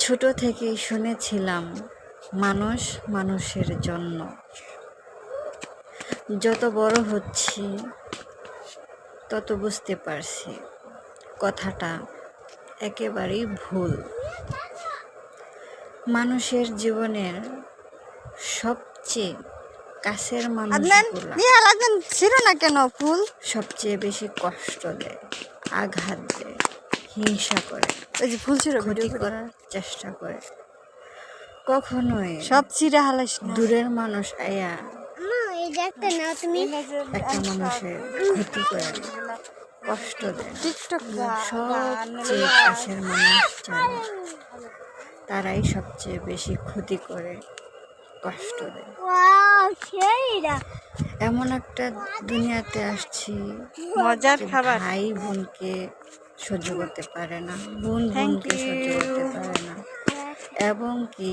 ছোট থেকেই শুনেছিলাম মানুষ মানুষের জন্য। যত বড় হচ্ছি তত বুঝতে পারছি কথাটা একেবারেই ভুল। মানুষের জীবনের সবচেয়ে কাছের মানুষগুলা ছিল না কেন ফুল সবচেয়ে বেশি কষ্ট দেয়, আঘাত দেয়, হিংসা করে, ওই যে ফুল ছিল ক্ষতি করার চেষ্টা করে। কখনোই সব ছিঁড়ে হালাইস না। দূরের মানুষ আয়া একটা মানুষের ক্ষতি করে, কষ্ট দেয়। সবচেয়ে কাছের মানুষ যারা, তারাই সবচেয়ে বেশি ক্ষতি করে, কষ্ট দেয়। এমন একটা দুনিয়াতে আসছি মজার খাবার। ভাই বোনকে সহ্য করতে পারে না, বোন বোনকে সহ্য করতে পারে না, এবং কি